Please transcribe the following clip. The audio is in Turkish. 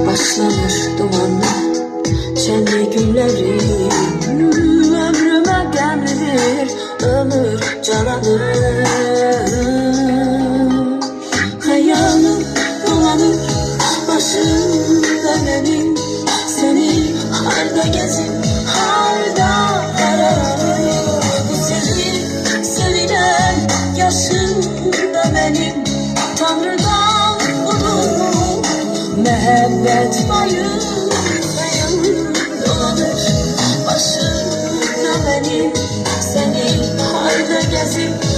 Başlanır dumanlı şenli günlerim, ömrüme gəmir ömür calanır. Hayalım dolanır başımda benim, seni harda gezip harda ararım. Bu sevilen yaşımda benim, Tanrı'dan umudum mehabbet bayım. Dolanır başımda benim, seni harda gezip